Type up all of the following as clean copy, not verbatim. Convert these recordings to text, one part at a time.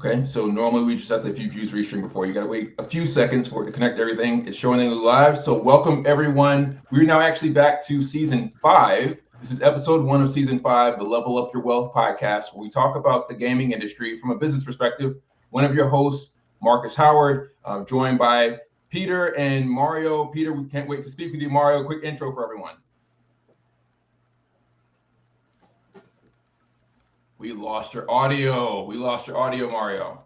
Okay, so normally we just have to, if you've used Restream before, you got to wait a few seconds for it to connect everything. It's showing it live. So welcome everyone. We're now actually back to season 5. This is episode 1 of season 5, the Level Up Your Wealth podcast, where we talk about the gaming industry from a business perspective. One of your hosts, Marcus Howard, joined by Peter and Mario. Peter, we can't wait to speak with you. Mario, quick intro for everyone. We lost your audio. Mario.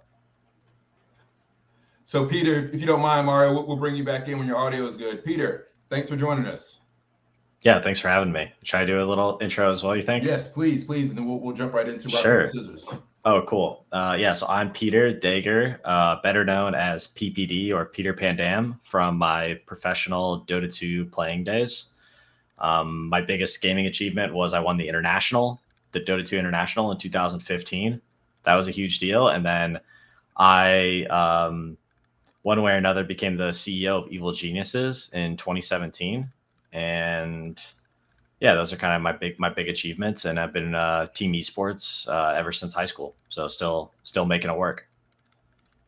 So Peter, if you don't mind, Mario, we'll bring you back in when your audio is good. Peter, thanks for joining us. Yeah, thanks for having me. Should I do a little intro as well, you think? Yes, please. And then we'll jump right into rock, paper, scissors. Oh, cool. So I'm Peter Dager, better known as PPD or Peter Pandam from my professional Dota 2 playing days. My biggest gaming achievement was I won the Dota 2 International in 2015. That was a huge deal. And then I, one way or another, became the CEO of Evil Geniuses in 2017. And yeah, those are kind of my big achievements. And I've been team esports ever since high school. So still making it work.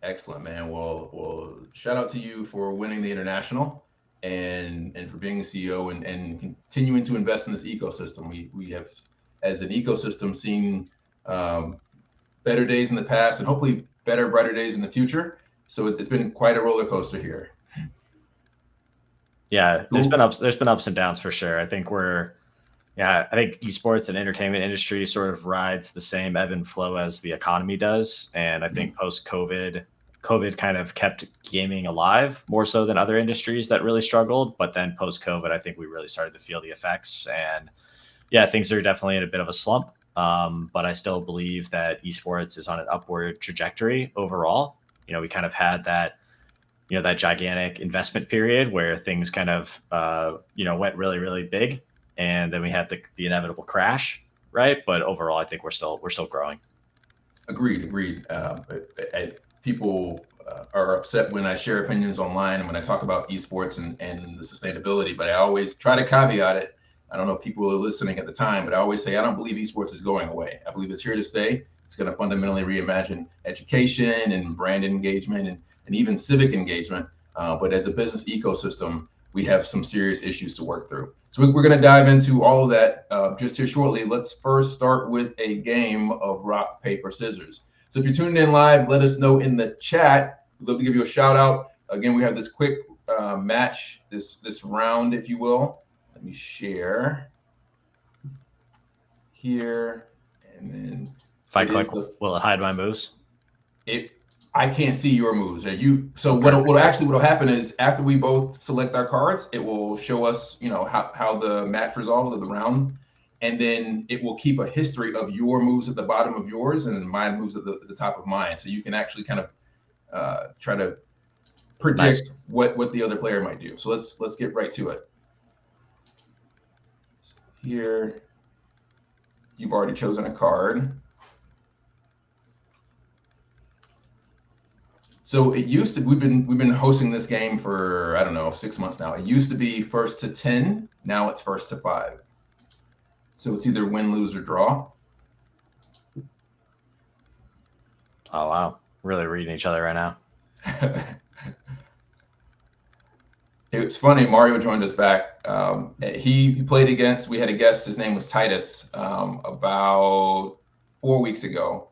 Excellent, man. Well, shout out to you for winning the International and for being a CEO and continuing to invest in this ecosystem. We have, as an ecosystem, seen better days in the past and hopefully better, brighter days in the future. So it's been quite a roller coaster here. Yeah, there's been ups and downs for sure. I think esports and entertainment industry sort of rides the same ebb and flow as the economy does. And I think post-COVID kind of kept gaming alive more so than other industries that really struggled. But then post-COVID, I think we really started to feel the effects. And yeah, things are definitely in a bit of a slump. But I still believe that esports is on an upward trajectory overall. We kind of had that gigantic investment period where things kind of, went really, really big. And then we had the inevitable crash, right? But overall, I think we're still growing. Agreed. People are upset when I share opinions online and when I talk about esports and the sustainability, but I always try to caveat it. I don't know if people were listening at the time, but I always say I don't believe esports is going away. I believe it's here to stay. It's going to fundamentally reimagine education and brand engagement and even civic engagement. But as a business ecosystem, we have some serious issues to work through. So we're going to dive into all of that just here shortly. Let's first start with a game of rock, paper, scissors. So if you're tuning in live, let us know in the chat. We'd love to give you a shout out. Again, we have this quick match, this round, if you will. Let me share here, and then if I click, will it hide my moves? I can't see your moves. So what'll happen is after we both select our cards, it will show us, how the match resolved of the round, and then it will keep a history of your moves at the bottom of yours and my moves at the top of mine. So you can actually kind of try to predict what the other player might do. So let's get right to it. Here, you've already chosen a card. So it used to, we've been hosting this game for, I don't know, 6 months now. It used to be first to 10. Now it's first to 5. So it's either win, lose, or draw. Oh, wow. Really reading each other right now. It's funny, Mario joined us back. He played against, we had a guest, his name was Titus, about 4 weeks ago.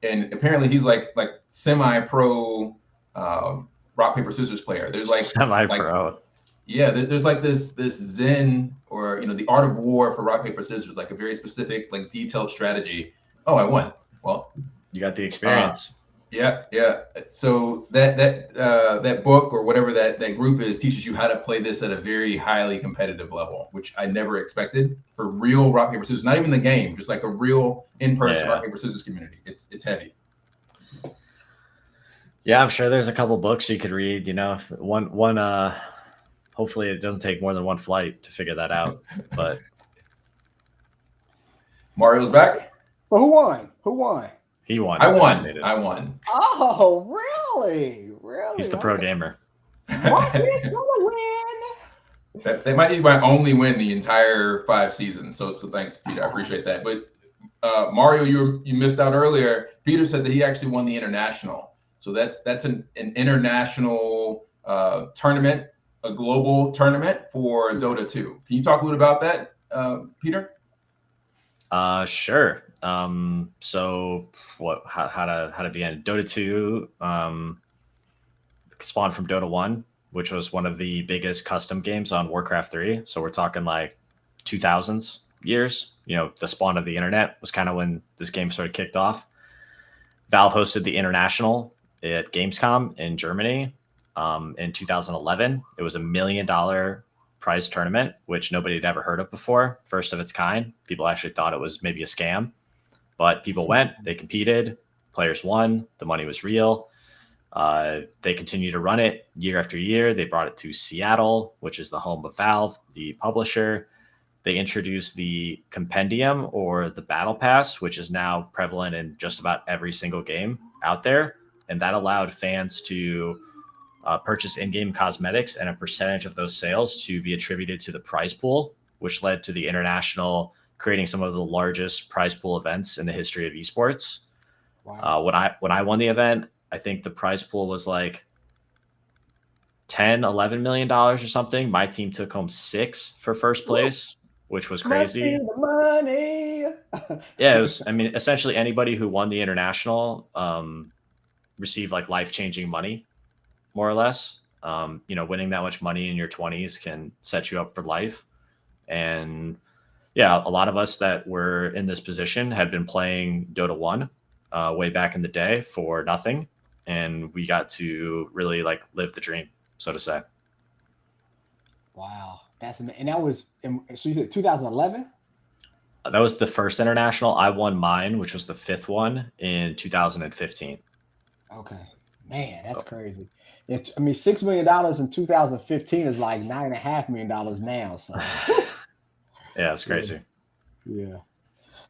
And apparently he's like semi-pro rock, paper, scissors player. There's like semi-pro. There's like this Zen or, the art of war for rock, paper, scissors, like a very specific, like detailed strategy. Oh, I won. Well, you got the experience. Yeah. So that book or whatever that group is teaches you how to play this at a very highly competitive level, which I never expected for real rock, paper, scissors. Not even the game, just like a real in-person rock, paper, scissors community. It's heavy. Yeah, I'm sure there's a couple books you could read. One. Hopefully, it doesn't take more than one flight to figure that out. But Mario's back. So who won? He won. I won. Oh, really? He's the pro gamer. Marcus gonna win. That might be my only win the entire 5 seasons. So thanks, Peter. I appreciate that. But Mario, you missed out earlier. Peter said that he actually won the international. So that's an international tournament, a global tournament for Dota 2. Can you talk a little about that, Peter? Sure. So how to begin? Dota 2 spawned from Dota 1, which was one of the biggest custom games on Warcraft 3. So we're talking like 2000s years. The spawn of the internet was kind of when this game sort of kicked off. Valve hosted the International at Gamescom in Germany in 2011. It was $1 million prize tournament, which nobody had ever heard of before. First of its kind. People actually thought it was maybe a scam, but people went, they competed, players won, the money was real. They continued to run it year after year. They brought it to Seattle, which is the home of Valve, the publisher. They introduced the Compendium or the Battle Pass, which is now prevalent in just about every single game out there. And that allowed fans to purchase in-game cosmetics, and a percentage of those sales to be attributed to the prize pool, which led to the International creating some of the largest prize pool events in the history of esports. Wow. When I won the event, I think the prize pool was like $10-11 million or something. My team took home 6 for first place, which was crazy. Money. Yeah, it was. I mean, essentially anybody who won the International received like life-changing money, more or less. Winning that much money in your 20s can set you up for life. And yeah, a lot of us that were in this position had been playing Dota 1 way back in the day for nothing. And we got to really like live the dream, so to say. Wow. And that was, so you said 2011? That was the first International. I won mine, which was the 5th one in 2015. Okay. Man, that's crazy. I mean, $6 million in 2015 is like $9.5 million now. So yeah, it's crazy. Yeah.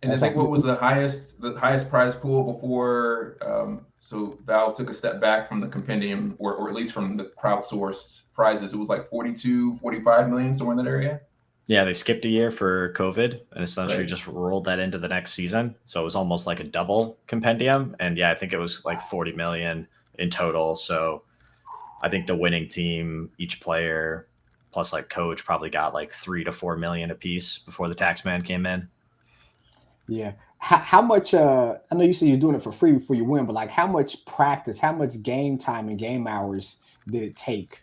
And I think what was the highest prize pool before? So Valve took a step back from the compendium, or at least from the crowdsourced prizes. It was like 42, 45 million, somewhere in that area. Yeah, they skipped a year for COVID and essentially just rolled that into the next season. So it was almost like a double compendium. And yeah, I think it was like 40 million in total. So I think the winning team, each player plus like coach, probably got like 3 to 4 million a piece before the tax man came in. Yeah. How much, I know you say you're doing it for free before you win, but like how much practice, how much game time and game hours did it take?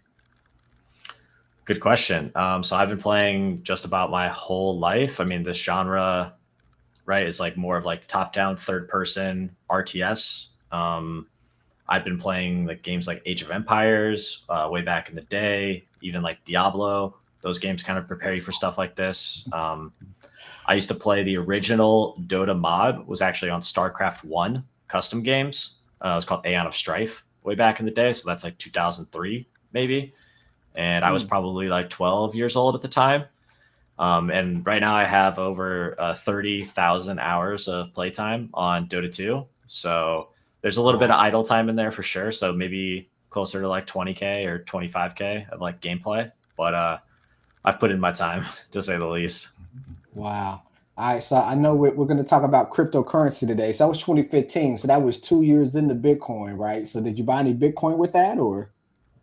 Good question. So I've been playing just about my whole life. I mean, this genre, right, is like more of like top-down, third-person RTS. I've been playing like games like Age of Empires way back in the day, even like Diablo. Those games kind of prepare you for stuff like this. I used to play the original Dota mod, was actually on StarCraft 1 custom games. It was called Aeon of Strife way back in the day. So that's like 2003, maybe. And I was probably like 12 years old at the time. And right now I have over 30,000 hours of playtime on Dota 2. So there's a little bit of idle time in there for sure. So maybe closer to like 20K or 25K of like gameplay. But I've put in my time, to say the least. Wow. All right. So I know we're going to talk about cryptocurrency today. So that was 2015. So that was 2 years into Bitcoin, right? So did you buy any Bitcoin with that or?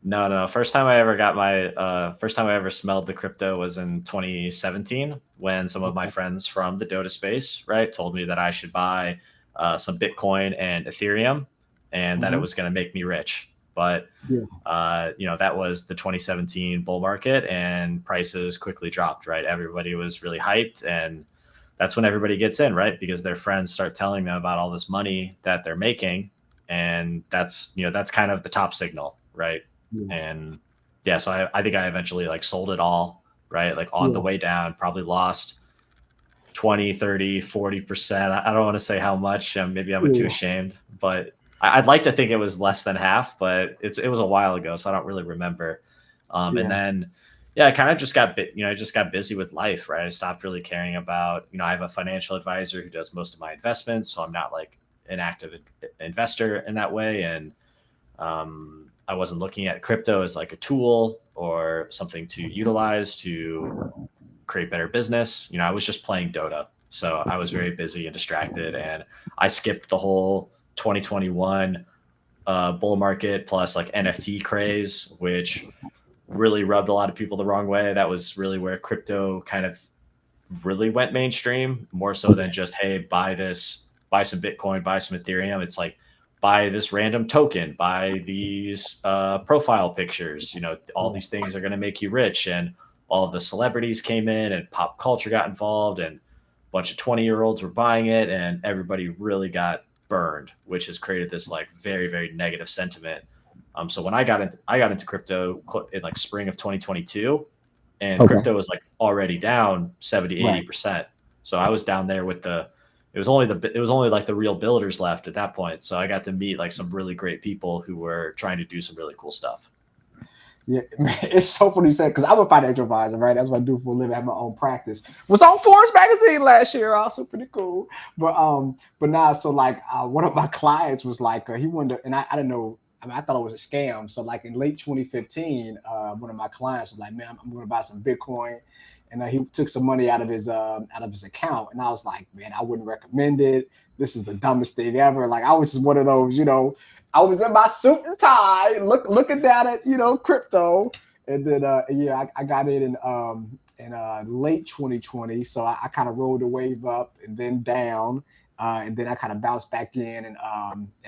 No. First time I ever smelled the crypto was in 2017 when some of my friends from the Dota space, right, told me that I should buy some Bitcoin and Ethereum and that it was going to make me rich. But, that was the 2017 bull market and prices quickly dropped, right? Everybody was really hyped. And that's when everybody gets in, right? Because their friends start telling them about all this money that they're making. And that's kind of the top signal, right? Yeah. And so I think I eventually like sold it all, right? Like on the way down, probably lost 20, 30, 40%. I don't want to say how much, maybe I'm too ashamed, but I'd like to think it was less than half, but it was a while ago. So I don't really remember. And then, I kind of just got busy with life, right? I stopped really caring about, I have a financial advisor who does most of my investments. So I'm not like an active investor in that way. And, I wasn't looking at crypto as like a tool or something to utilize to create better business. I was just playing Dota. So I was very busy and distracted, and I skipped the whole 2021 bull market plus like NFT craze, which really rubbed a lot of people the wrong way. That was really where crypto kind of really went mainstream, more so than just, hey, buy some Bitcoin, buy some Ethereum. It's like, buy this random token, buy these profile pictures. All these things are going to make you rich. And all of the celebrities came in and pop culture got involved and a bunch of 20-year-olds were buying it and everybody really got burned, which has created this like very, very negative sentiment. So when I got into crypto in like spring of 2022, and crypto was like already down 70-80%. So I was down there with it was only like the real builders left at that point. So I got to meet like some really great people who were trying to do some really cool stuff. Yeah, it's so funny you said, because I'm a financial advisor, right? That's what I do for a living. I have my own practice. Was on Forbes magazine last year, also pretty cool. But now, so like one of my clients was like, he wanted to, and I didn't know. I mean, I thought it was a scam. So like in late 2015, one of my clients was like, man, I'm going to buy some Bitcoin. And he took some money out of his account. And I was like, man, I wouldn't recommend it. This is the dumbest thing ever. Like, I was just one of those, I was in my suit and tie, looking down at, crypto. And then, I got it in late 2020. So I kind of rode the wave up and then down. And then I kind of bounced back in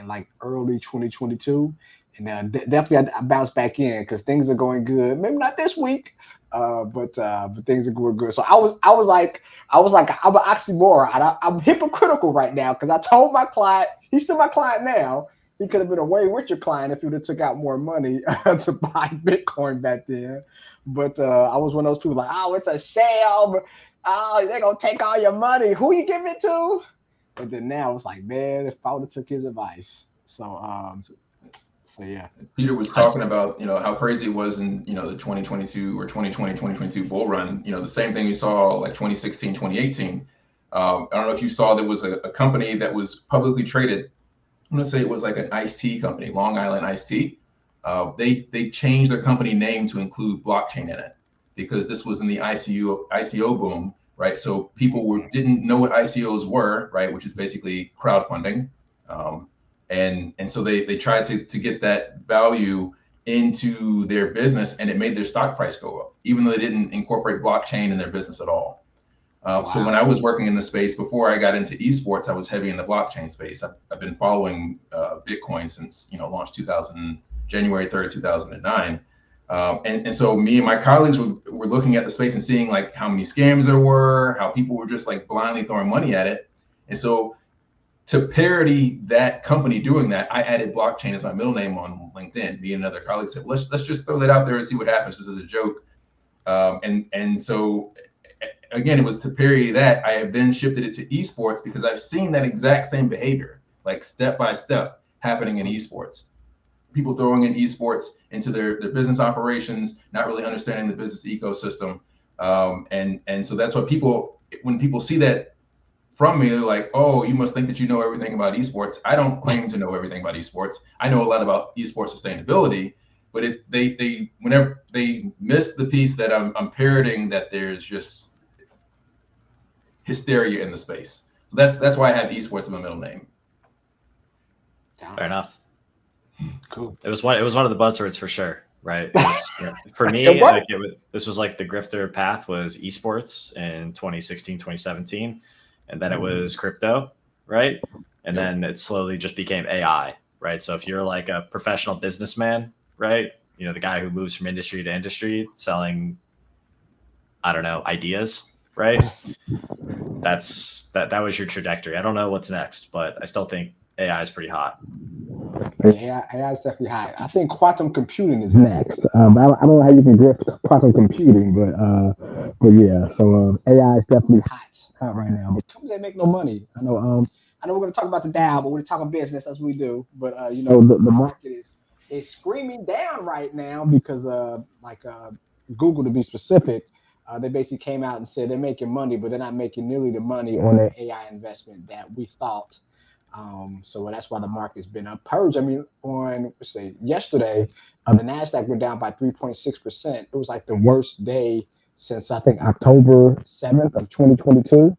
like early 2022. And definitely I bounced back in because things are going good. Maybe not this week, but things are going good. So I was like I'm an oxymoron. I'm hypocritical right now because I told my client, he's still my client now. He could have been a way richer client if he would have took out more money to buy Bitcoin back then. But I was one of those people like, oh, it's a sham. Oh, they're gonna take all your money. Who you giving it to? But then now it's like, man, if I would have took his advice. So yeah. Peter was talking about, how crazy it was in, the 2022 or 2020, 2022 bull run. The same thing you saw like 2016, 2018. I don't know if you saw there was a company that was publicly traded. I'm going to say it was like an iced tea company, Long Island Iced Tea. They changed their company name to include blockchain in it because this was in the ICO boom, right? So people didn't know what ICOs were, right? Which is basically crowdfunding. And so they tried to get that value into their business, and it made their stock price go up, even though they didn't incorporate blockchain in their business at all. Wow. So when I was working in the space before I got into esports, I was heavy in the blockchain space. I've been following Bitcoin since launch January 3rd, 2009. And so me and my colleagues were looking at the space and seeing like how many scams there were, how people were just like blindly throwing money at it. And so to parody that company doing that, I added blockchain as my middle name on LinkedIn. Me and another colleague said, let's just throw that out there and see what happens. This is a joke. And so again, it was to parody that. I have then shifted it to esports because I've seen that exact same behavior, like step by step, happening in esports. People throwing in esports into their business operations, not really understanding the business ecosystem. And so that's what when people see that from me, they're like, oh, you must think that you know everything about esports. I don't claim to know everything about esports. I know a lot about esports sustainability, but whenever they miss the piece that I'm parroting, that there's just hysteria in the space. So that's why I have esports in my middle name. Fair enough. Cool. It was one of the buzzwords for sure, right? For me, this was like the grifter path was esports in 2016, 2017, and then it was crypto, right? And then it slowly just became AI, right? So if you're like a professional businessman, right? The guy who moves from industry to industry selling, I don't know, ideas, right? That was your trajectory. I don't know what's next, but I still think AI is pretty hot. AI is definitely hot. I think quantum computing is next. I don't know how you can grip quantum computing, but yeah. So AI is definitely hot right now. But companies that make no money. I know we're going to talk about the Dow, but we're talking business as we do. But the market is screaming down right now because Google, to be specific, they basically came out and said they're making money, but they're not making nearly the money on their AI investment that we thought. So that's why the market's been up. Purge, I mean, yesterday, the NASDAQ went down by 3.6%. It was like the worst day since, I think, October 7th of 2022.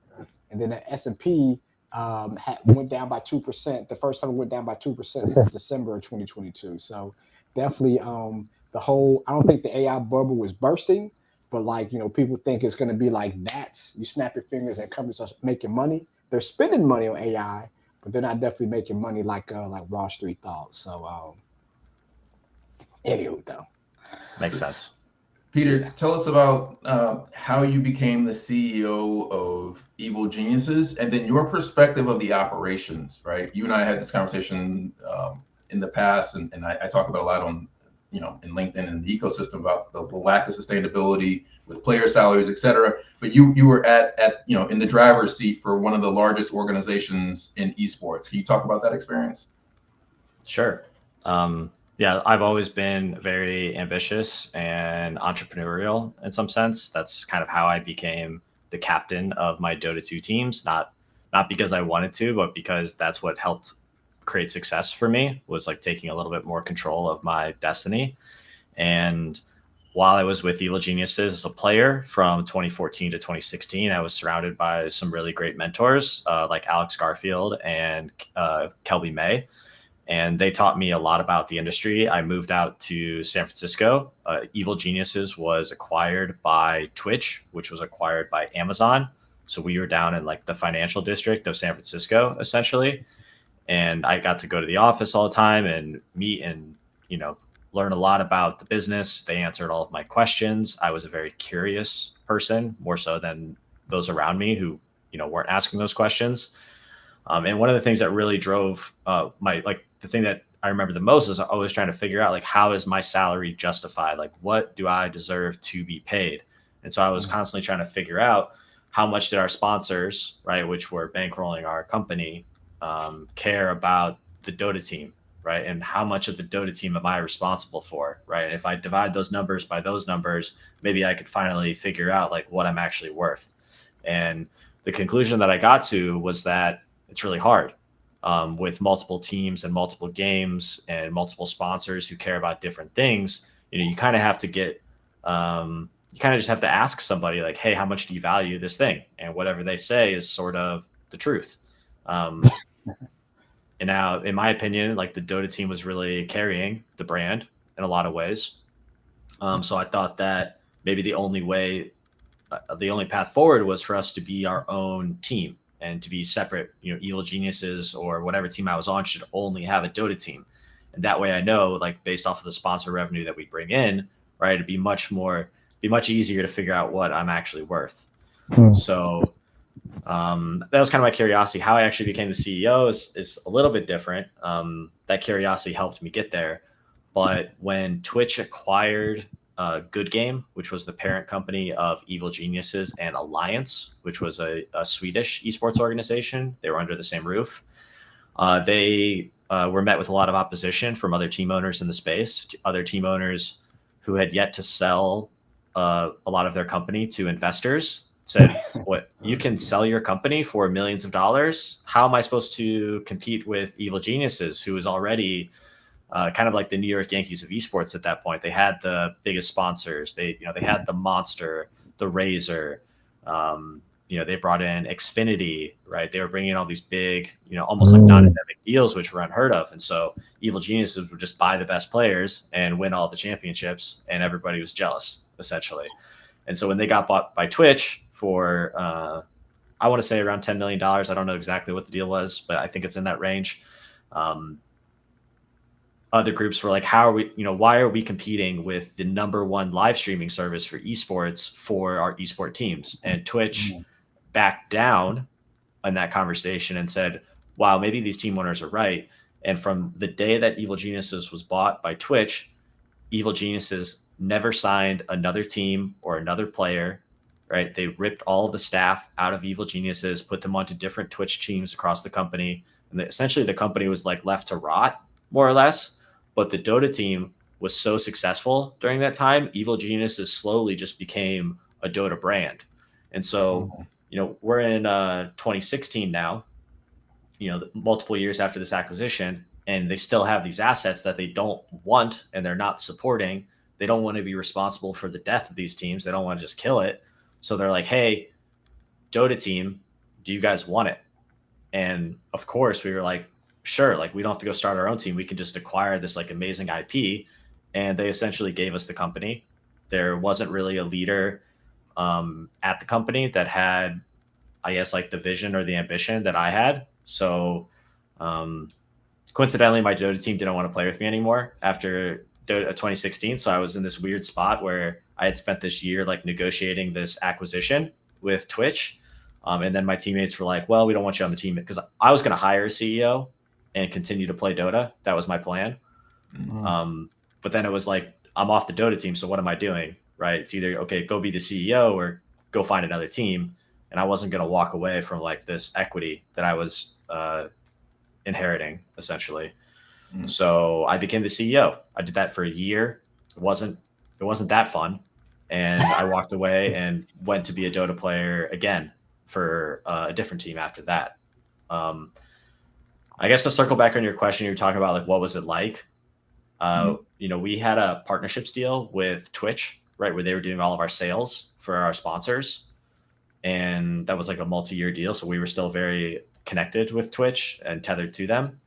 And then the S&P went down by 2%. The first time it went down by 2% in December of 2022. So definitely, the whole, I don't think the AI bubble was bursting, but like, people think it's going to be like that. You snap your fingers and companies are making money. They're spending money on AI, but they're not definitely making money like Wall Street thought. So, anywho, though. Makes sense. Peter, tell us about how you became the CEO of Evil Geniuses, and then your perspective of the operations, right? You and I had this conversation in the past, and I talk about a lot on, in LinkedIn and the ecosystem about the lack of sustainability with player salaries, et cetera. But you were at in the driver's seat for one of the largest organizations in esports. Can you talk about that experience? Sure. Yeah, I've always been very ambitious and entrepreneurial in some sense. That's kind of how I became the captain of my Dota 2 teams, not because I wanted to, but because that's what helped create success for me, was like taking a little bit more control of my destiny. And while I was with Evil Geniuses as a player from 2014 to 2016, I was surrounded by some really great mentors like Alex Garfield and Kelby May. And they taught me a lot about the industry. I moved out to San Francisco. Evil Geniuses was acquired by Twitch, which was acquired by Amazon. So we were down in like the financial district of San Francisco, essentially. And I got to go to the office all the time and meet and, learn a lot about the business. They answered all of my questions. I was a very curious person, more so than those around me who, weren't asking those questions. And one of the things that really drove the thing that I remember the most is always trying to figure out, like, how is my salary justified? Like, what do I deserve to be paid? And so I was constantly trying to figure out how much did our sponsors, right, which were bankrolling our company, care about the Dota team, right? And how much of the Dota team am I responsible for, right? And if I divide those numbers by those numbers, maybe I could finally figure out like what I'm actually worth. And the conclusion that I got to was that it's really hard. With multiple teams and multiple games and multiple sponsors who care about different things, you kind of have to get, you kind of just have to ask somebody like, hey, how much do you value this thing? And whatever they say is sort of the truth. And now, in my opinion, like the Dota team was really carrying the brand in a lot of ways. So I thought that maybe the only path forward was for us to be our own team. And to be separate, Evil Geniuses or whatever team I was on should only have a Dota team. And that way I know, like, based off of the sponsor revenue that we bring in, right, it'd be much easier to figure out what I'm actually worth. So that was kind of my curiosity. How I actually became the CEO is a little bit different. That curiosity helped me get there. But when Twitch acquired Good Game, which was the parent company of Evil Geniuses, and Alliance, which was a Swedish esports organization. They were under the same roof. They were met with a lot of opposition from other team owners in the space, other team owners who had yet to sell a lot of their company to investors. Said, what, you can sell your company for millions of dollars? How am I supposed to compete with Evil Geniuses, who is already kind of like the New York Yankees of esports at that point? They had the biggest sponsors. They had the Monster, the Razor. They brought in Xfinity, right? They were bringing in all these big, almost like non-endemic deals, which were unheard of. And so Evil Geniuses would just buy the best players and win all the championships, and everybody was jealous, essentially. And so when they got bought by Twitch for, I want to say around $10 million. I don't know exactly what the deal was, but I think it's in that range. Other groups were like, why are we competing with the #1 live streaming service for esports for our esport teams? And Twitch backed down in that conversation and said, wow, maybe these team owners are right. And from the day that Evil Geniuses was bought by Twitch, Evil Geniuses never signed another team or another player, right? They ripped all of the staff out of Evil Geniuses, put them onto different Twitch teams across the company. And essentially the company was like left to rot, more or less. But the Dota team was so successful during that time, Evil Geniuses slowly just became a Dota brand. And so, we're in 2016 now, multiple years after this acquisition, and they still have these assets that they don't want and they're not supporting. They don't want to be responsible for the death of these teams. They don't want to just kill it. So they're like, hey, Dota team, do you guys want it? And of course we were like, sure, like we don't have to go start our own team. We can just acquire this like amazing IP. And they essentially gave us the company. There wasn't really a leader at the company that had, I guess, like the vision or the ambition that I had. So coincidentally, my Dota team didn't want to play with me anymore after Dota 2016. So I was in this weird spot where I had spent this year like negotiating this acquisition with Twitch. And then my teammates were like, well, we don't want you on the team, because I was going to hire a CEO and continue to play Dota. That was my plan. Mm-hmm. But then it was like, I'm off the Dota team. So what am I doing? Right. It's either, okay, go be the CEO or go find another team. And I wasn't going to walk away from like this equity that I was inheriting essentially. Mm-hmm. So I became the CEO. I did that for a year. It wasn't that fun. And I walked away and went to be a Dota player again for a different team after that. I guess to circle back on your question, you're talking about like, what was it like? You know, we had a partnerships deal with Twitch, right, where they were doing all of our sales for our sponsors. And that was like a multi-year deal. So we were still very connected with Twitch and tethered to them.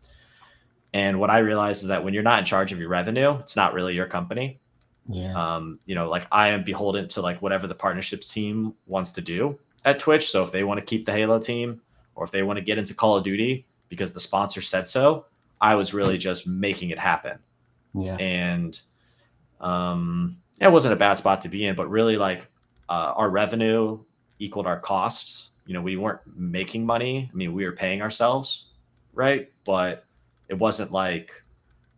And what I realized is that when you're not in charge of your revenue, it's not really your company. Yeah. You know, like I am beholden to like whatever the partnerships team wants to do at Twitch. So if they want to keep the Halo team, or if they want to get into Call of Duty because the sponsor said so, I was really just making it happen. Yeah. And it wasn't a bad spot to be in, but really like our revenue equaled our costs. You know, we weren't making money. I mean, we were paying ourselves, right? But it wasn't like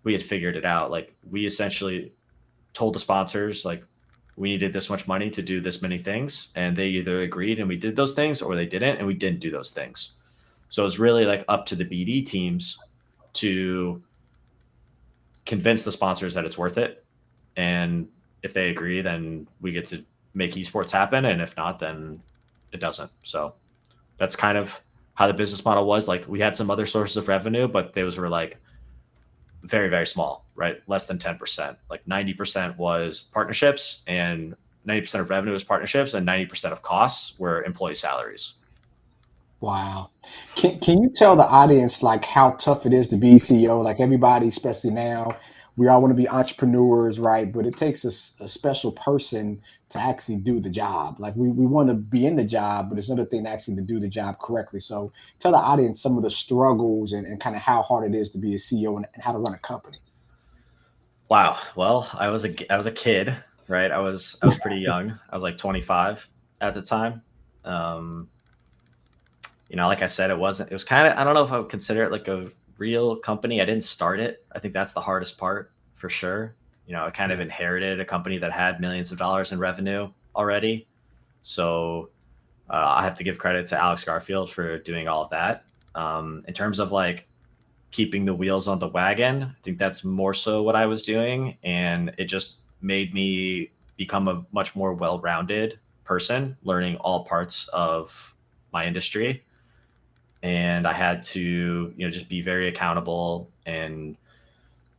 we had figured it out. Like we essentially told the sponsors, like, we needed this much money to do this many things. And they either agreed and we did those things, or they didn't and we didn't do those things. So it's really like up to the BD teams to convince the sponsors that it's worth it. And if they agree, then we get to make esports happen. And if not, then it doesn't. So that's kind of how the business model was. Like we had some other sources of revenue, but those were like very, very small, right? Less than 10%. Like 90% was partnerships, and 90% of revenue was partnerships, and 90% of costs were employee salaries. Wow. Can you tell the audience like how tough it is to be CEO? Like everybody, especially now, we all want to be entrepreneurs, right? But it takes a special person to actually do the job. Like we want to be in the job, but it's another thing actually to do the job correctly. So tell the audience some of the struggles and kind of how hard it is to be a CEO and how to run a company. Wow. Well, I was a kid, right? I was pretty young. I was like 25 at the time. You know, like I said, it was kind of, I don't know if I would consider it like a real company. I didn't start it. I think that's the hardest part for sure. You know, I kind of inherited a company that had millions of dollars in revenue already. So I have to give credit to Alex Garfield for doing all of that. In terms of like keeping the wheels on the wagon, I think that's more so what I was doing. And it just made me become a much more well-rounded person, learning all parts of my industry. And I had to, you know, just be very accountable and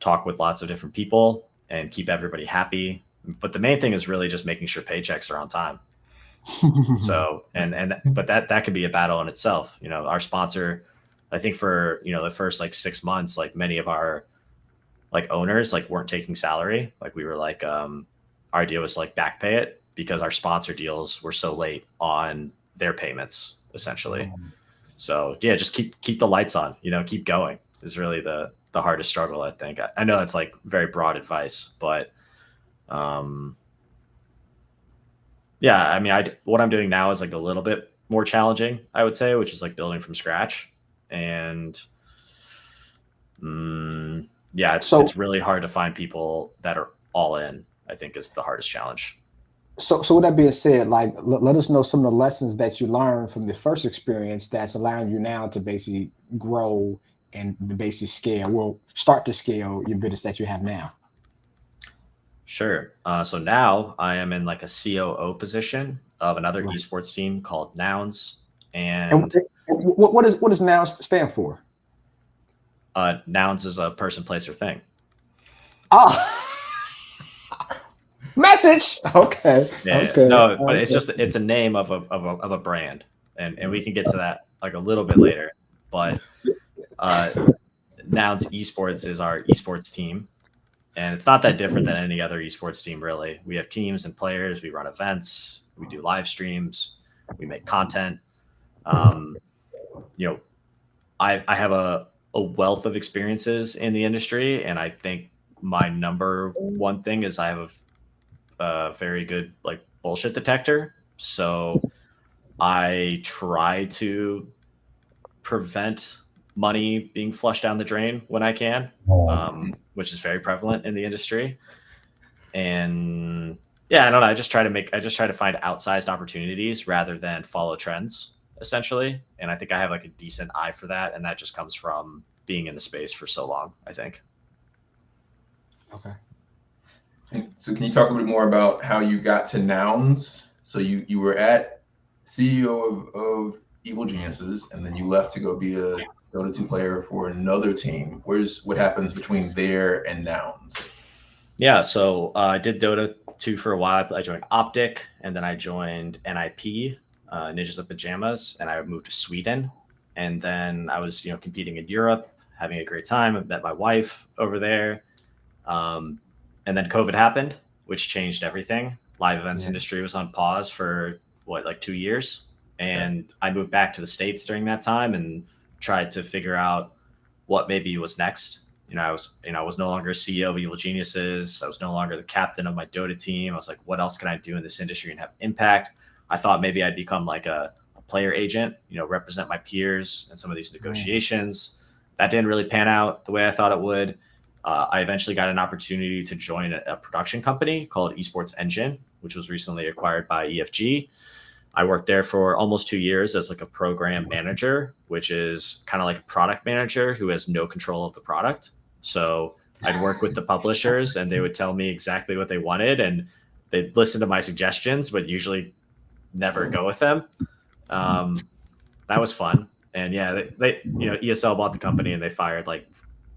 talk with lots of different people and keep everybody happy. But the main thing is really just making sure paychecks are on time. So, but that could be a battle in itself. You know, our sponsor, I think for, you know, the first like 6 months, like many of our like owners like weren't taking salary. Like we were like, our idea was like back pay it, because our sponsor deals were so late on their payments essentially. So yeah, just keep the lights on, you know, keep going is really the hardest struggle, I think. I know that's like very broad advice, but yeah, I mean, what I'm doing now is like a little bit more challenging, I would say, which is like building from scratch. And yeah, it's really hard to find people that are all in, I think, is the hardest challenge. So with that being said, like let us know some of the lessons that you learned from the first experience that's allowing you now to basically grow and basically scale. Well, start to scale your business that you have now. Sure. So now I am in like a COO position of another esports team called Nouns. And what does Nouns stand for? Nouns is a person, place, or thing. Oh. Message. Okay. Yeah, okay. No, but it's a name of a brand, and we can get to that like a little bit later. but Nouns Esports is our esports team. And it's not that different than any other esports team, really. We have teams and players. We run events. We do live streams. We make content. You know, I have a wealth of experiences in the industry, and I think my number one thing is I have a very good like bullshit detector. So I try to prevent money being flushed down the drain when I can, which is very prevalent in the industry. And yeah, I don't know. I just try to find outsized opportunities rather than follow trends, essentially. And I think I have like a decent eye for that, and that just comes from being in the space for so long, I think. Okay. So can you talk a little bit more about how you got to Nouns? So you were at CEO of Evil Geniuses, and then you left to go be a Dota 2 player for another team. What happens between there and Nouns? Yeah, so I did Dota 2 for a while. I joined Optic, and then I joined NIP, Ninjas of Pajamas, and I moved to Sweden. And then I was, competing in Europe, having a great time. I met my wife over there. And then COVID happened, which changed everything. Live events industry was on pause for 2 years. And I moved back to the States during that time and tried to figure out what maybe was next. I was no longer CEO of Evil Geniuses. I was no longer the captain of my Dota team. I was like, what else can I do in this industry and have impact? I thought maybe I'd become like a player agent, represent my peers in some of these negotiations. That didn't really pan out the way I thought it would. I eventually got an opportunity to join a production company called Esports Engine, which was recently acquired by EFG. I worked there for almost 2 years as like a program manager, which is kind of like a product manager who has no control of the product. So I'd work with the publishers and they would tell me exactly what they wanted and they'd listen to my suggestions, but usually never go with them. That was fun. And yeah, they ESL bought the company and they fired like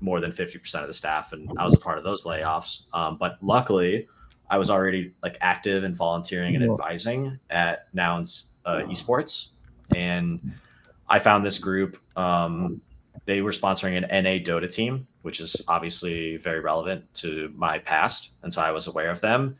more than 50% of the staff. And I was a part of those layoffs. But luckily I was already like active and volunteering and advising at Nouns Esports. And I found this group. They were sponsoring an NA Dota team, which is obviously very relevant to my past. And so I was aware of them.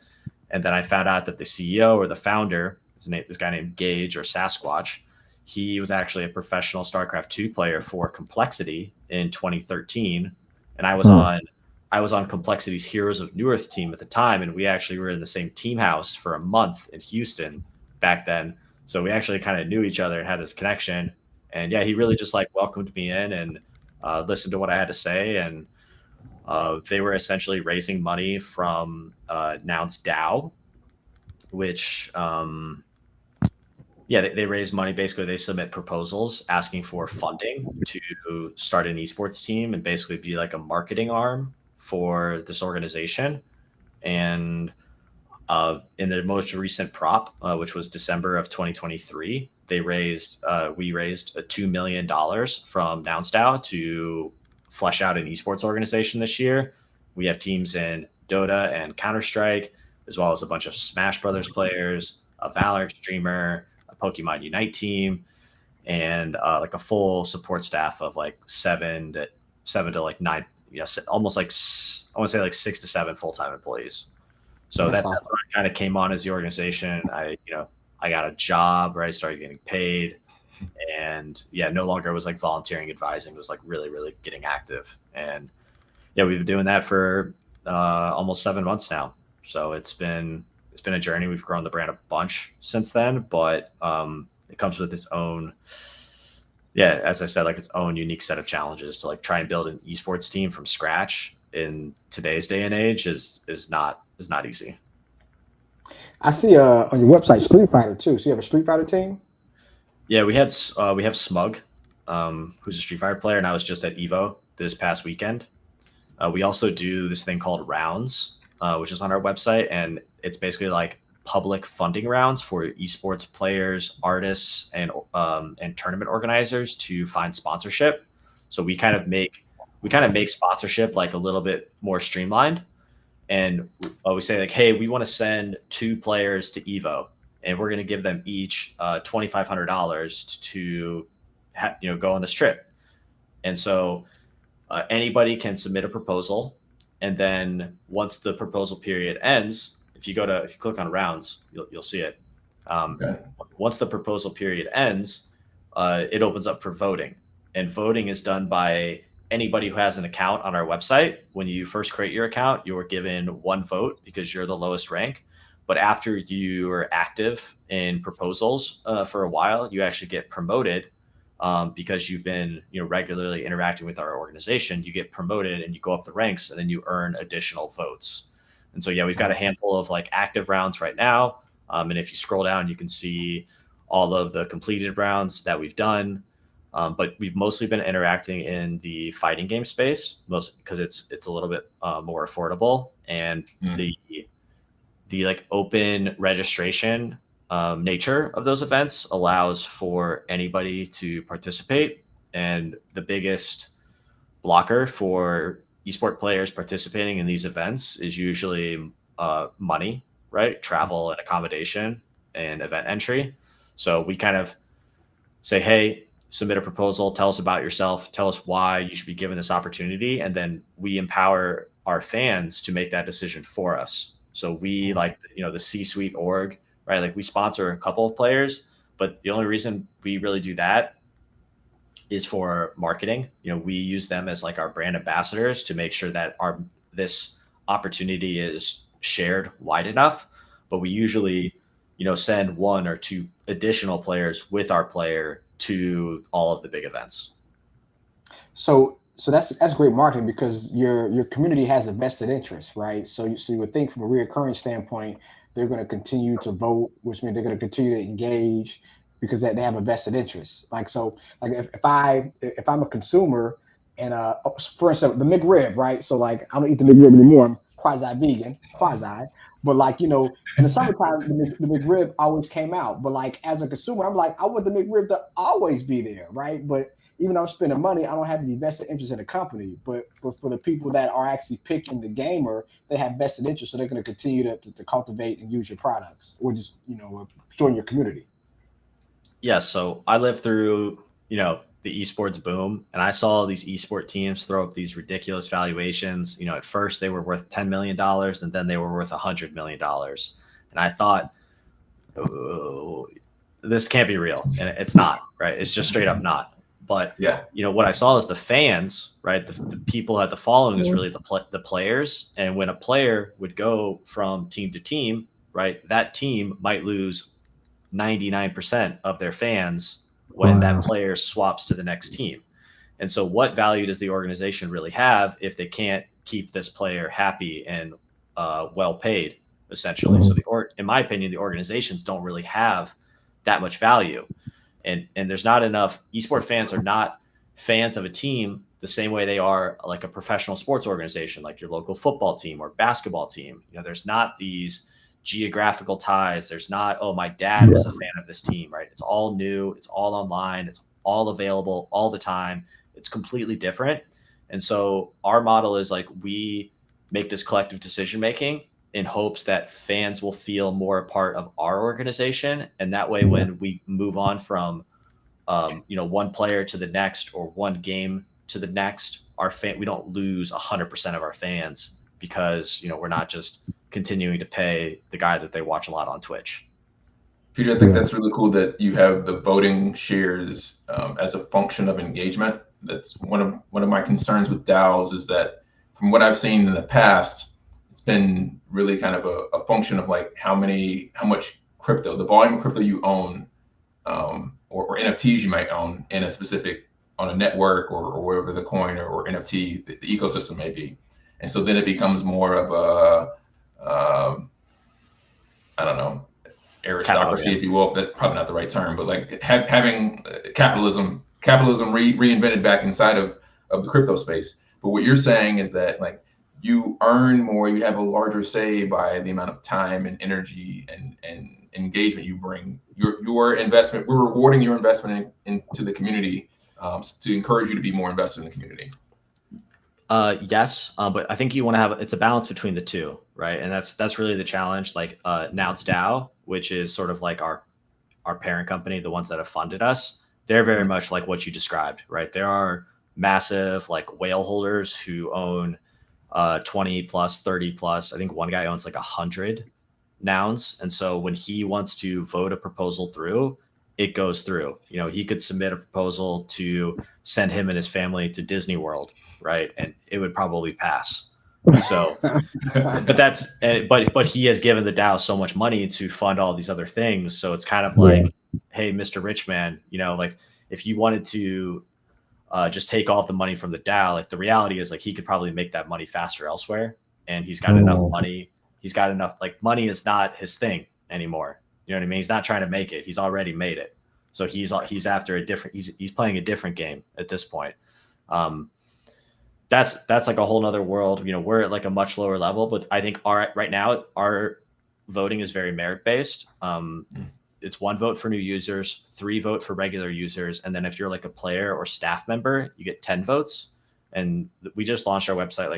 And then I found out that the CEO or the founder, this guy named Gage or Sasquatch, he was actually a professional StarCraft 2 player for Complexity in 2013. And I was on Complexity's Heroes of New Earth team at the time, and we actually were in the same team house for a month in Houston back then. So we actually kind of knew each other and had this connection. And yeah, he really just like welcomed me in and listened to what I had to say. And they were essentially raising money from Nouns DAO, which they raise money. Basically, they submit proposals asking for funding to start an esports team and basically be like a marketing arm for this organization. And in the most recent prop, which was December of 2023, we raised $2 million from Nouns DAO to flesh out an esports organization this year. We have teams in Dota and Counter-Strike, as well as a bunch of Smash Brothers players, a Valorant streamer, a Pokemon Unite team, and like a full support staff of like seven to like nine, almost like I want to say like 6 to 7 full-time employees. So that's awesome. When I kind of came on as the organization. I got a job where I started getting paid, and no longer was like volunteering, advising. It was like really, really getting active. And we've been doing that for almost 7 months now. So it's been a journey. We've grown the brand a bunch since then, but it comes with its own, as I said, like its own unique set of challenges to like try and build an esports team from scratch in today's day and age is not easy. I see on your website Street Fighter too. So you have a Street Fighter team? Yeah, we have Smug, who's a Street Fighter player, and I was just at Evo this past weekend. We also do this thing called Rounds, which is on our website, and it's basically like public funding rounds for esports players, artists, and tournament organizers to find sponsorship. So we kind of make sponsorship like a little bit more streamlined. And we say like, hey, we want to send 2 players to Evo, and we're going to give them each $2,500 to go on this trip. And so anybody can submit a proposal, and then once the proposal period ends, if you click on rounds, you'll see it. Okay. Once the proposal period ends, it opens up for voting, and voting is done by anybody who has an account on our website. When you first create your account, you're given 1 vote because you're the lowest rank. But after you are active in proposals for a while, you actually get promoted because you've been regularly interacting with our organization. You get promoted and you go up the ranks, and then you earn additional votes. And so yeah, we've got a handful of like active rounds right now. And if you scroll down, you can see all of the completed rounds that we've done. But we've mostly been interacting in the fighting game space, mostly because it's a little bit more affordable, and the like open registration nature of those events allows for anybody to participate. And the biggest blocker for esport players participating in these events is usually money, right? Travel and accommodation and event entry. So we kind of say, hey, submit a proposal, tell us about yourself, tell us why you should be given this opportunity. And then we empower our fans to make that decision for us. So we like, the C-suite org, right? Like we sponsor a couple of players, but the only reason we really do that is for marketing. We use them as like our brand ambassadors to make sure that this opportunity is shared wide enough. But we usually, send 1 or 2 additional players with our player to all of the big events. So that's great marketing, because your community has a vested interest, right? So you would think from a reoccurring standpoint, they're going to continue to vote, which means they're going to continue to engage because they have a vested interest. Like, so like if I'm a consumer and for instance, the McRib, right? So like I don't eat the McRib anymore. I'm quasi-vegan, but like, in the summertime, the McRib always came out. But like as a consumer, I'm like, I want the McRib to always be there, right? But even though I'm spending money, I don't have any vested interest in the company. But for the people that are actually picking the gamer, they have vested interest, so they're going to continue to cultivate and use your products, or just join your community. Yeah, so I lived through the esports boom, and I saw these esport teams throw up these ridiculous valuations. At first they were worth $10 million, and then they were worth $100 million, and I thought, oh, this can't be real, and it's not, right? It's just straight up not. But yeah, what I saw is the fans, right? The people at the following is really the players. And when a player would go from team to team, right, that team might lose 99% of their fans when that player swaps to the next team. And so what value does the organization really have if they can't keep this player happy and well paid, essentially? So in my opinion, the organizations don't really have that much value. And there's not enough. Esport fans are not fans of a team the same way they are like a professional sports organization, like your local football team or basketball team. There's not these geographical ties. There's not, oh, my dad was a fan of this team, right? It's all new. It's all online. It's all available all the time. It's completely different. And so our model is like, we make this collective decision-making in hopes that fans will feel more a part of our organization. And that way, when we move on from, one player to the next or one game to the next, we don't lose 100% of our fans because, we're not just continuing to pay the guy that they watch a lot on Twitch. Peter, I think that's really cool that you have the voting shares as a function of engagement. That's one of my concerns with DAOs, is that from what I've seen in the past, it's been really kind of a function of like how much crypto, the volume of crypto you own, or NFTs you might own in a specific, on a network or wherever the coin or NFT, the ecosystem may be. And so then it becomes more of a, I don't know, aristocracy, if you will. That's probably not the right term, but like having capitalism reinvented back inside of the crypto space. But what you're saying is that like you earn more, you have a larger say by the amount of time and energy and engagement you bring. Your investment, we're rewarding your investment into the community to encourage you to be more invested in the community. Yes, but I think you want to have, it's a balance between the two, right? And that's really the challenge. Like Nouts DAO, which is sort of like our parent company, the ones that have funded us, they're very much like what you described, right? There are massive like whale holders who own 20 plus, 30 plus. I think one guy owns like 100 nouns. And so when he wants to vote a proposal through, it goes through. You know, he could submit a proposal to send him and his family to Disney World, right? And it would probably pass. So, but he has given the DAO so much money to fund all these other things. So it's kind of like, hey, Mr. Richman, you know, like if you wanted to just take all of the money from the DAO, like the reality is like he could probably make that money faster elsewhere, and he's got enough money. He's got enough, like money is not his thing anymore. You know what I mean? He's not trying to make it. He's already made it. So he's after a different, he's playing a different game at this point. That's like a whole nother world. You know, we're at like a much lower level, but I think right now our voting is very merit based. It's 1 vote for new users, 3 vote for regular users. And then if you're like a player or staff member, you get 10 votes. And we just launched our website